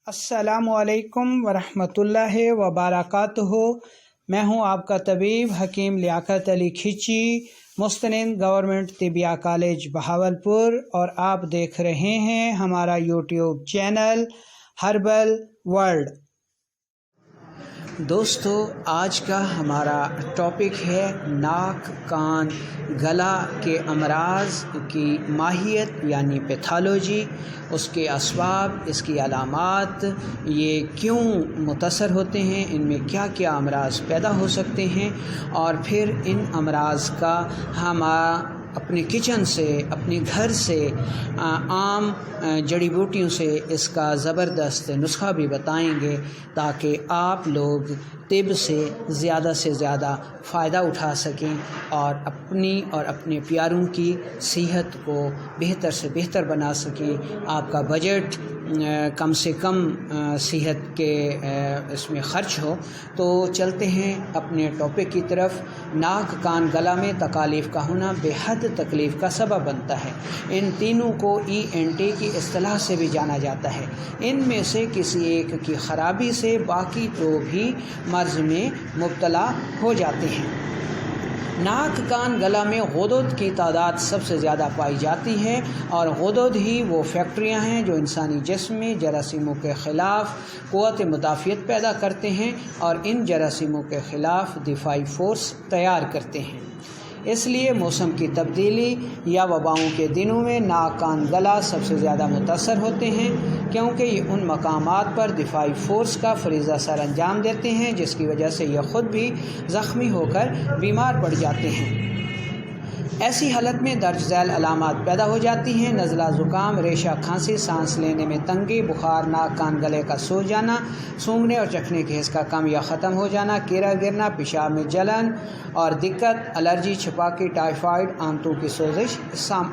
अस्सलामुअलैकुम वरहमतुल्लाहि वबरकातुहू। मैं हूं आपका तबीब हकीम लियाकत अली खिची, मुस्तनिद गवर्नमेंट तिबिया कॉलेज बहावलपुर, और आप देख रहे हैं हमारा यूट्यूब चैनल हर्बल वर्ल्ड। दोस्तों, आज का हमारा टॉपिक है नाक, कान, गला के अमराज की माहियत यानी पैथोलॉजी, उसके असबाब, इसकी अलामात, ये क्यों मुतासर होते हैं, इनमें क्या क्या अमराज पैदा हो सकते हैं, और फिर इन अमराज का हम अपने किचन से, अपने घर से, आम जड़ी बूटियों से इसका ज़बरदस्त नुस्खा भी बताएंगे ताकि आप लोग तिब से ज़्यादा फ़ायदा उठा सकें और अपनी और अपने प्यारों की सेहत को बेहतर से बेहतर बना सकें। आपका बजट कम से कम सेहत के इसमें ख़र्च हो। तो चलते हैं अपने टॉपिक की तरफ। नाक, कान, गला में तकालीफ़ का होना बेहद तकलीफ़ का सबब बनता है। इन तीनों को ENT की इस्तिलाह से भी जाना जाता है। इनमें से किसी एक की ख़राबी से बाकी तो भी मर्ज़ में मुब्तला हो जाते हैं। नाक, कान, गला में गुदद की तादाद सबसे ज़्यादा पाई जाती है, और गुदद ही वो फैक्ट्रियाँ हैं जो इंसानी जिस्म में जरासीमों के ख़िलाफ़ क़ुव्वत मुदाफ़ियत पैदा करते हैं और इन जरासीमों के ख़िलाफ़ दिफ़ाई फ़ोर्स तैयार करते हैं। इसलिए मौसम की तब्दीली या वबाओं के दिनों में नाक, कान, गला सबसे ज़्यादा मुतासर होते हैं, क्योंकि ये उन मकामात पर दिफाई फ़ोर्स का फरीज़ा सर अंजाम देते हैं जिसकी वजह से ये ख़ुद भी ज़ख्मी होकर बीमार पड़ जाते हैं। ऐसी हालत में दर्ज झैल अलामात पैदा हो जाती हैं: नज़ला, ज़ुकाम, रेशा, खांसी, सांस लेने में तंगी, बुखार, नाक, कान, गले का सूज जाना, सूंघने और चखने की हिस्स का कम या ख़त्म हो जाना, कीड़ा गिरना, पेशाब में जलन और दिक्कत, एलर्जी, छपाकी, टाइफाइड, आंतों की सोजिश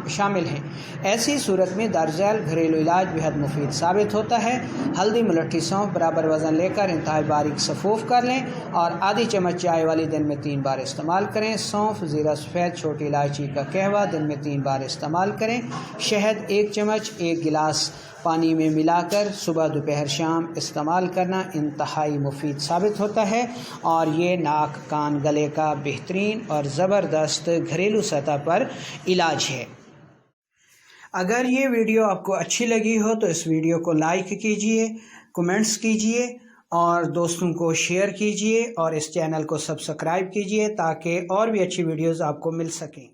शामिल हैं। ऐसी सूरत में दर्ज झैल घरेलू इलाज बेहद मुफीद साबित होता है। हल्दी, मुलट्ठी, सौंफ बराबर वज़न लेकर इंतहाई बारीक सफ़ूफ़ कर लें और आधी चम्मच चाय वाली दिन में 3 बार इस्तेमाल करें। सौंफ, ज़ीरा, सफ़ेद, छोटी इलायची का कहवा दिन में 3 बार इस्तेमाल करें। शहद 1 चम्मच 1 गिलास पानी में मिलाकर सुबह, दोपहर, शाम इस्तेमाल करना इंतहाई मुफीद साबित होता है, और ये नाक, कान, गले का बेहतरीन और ज़बरदस्त घरेलू सतह पर इलाज है। अगर ये वीडियो आपको अच्छी लगी हो तो इस वीडियो को लाइक कीजिए, कमेंट्स कीजिए और दोस्तों को शेयर कीजिए, और इस चैनल को सब्सक्राइब कीजिए ताकि और भी अच्छी वीडियोज़ आपको मिल सकें।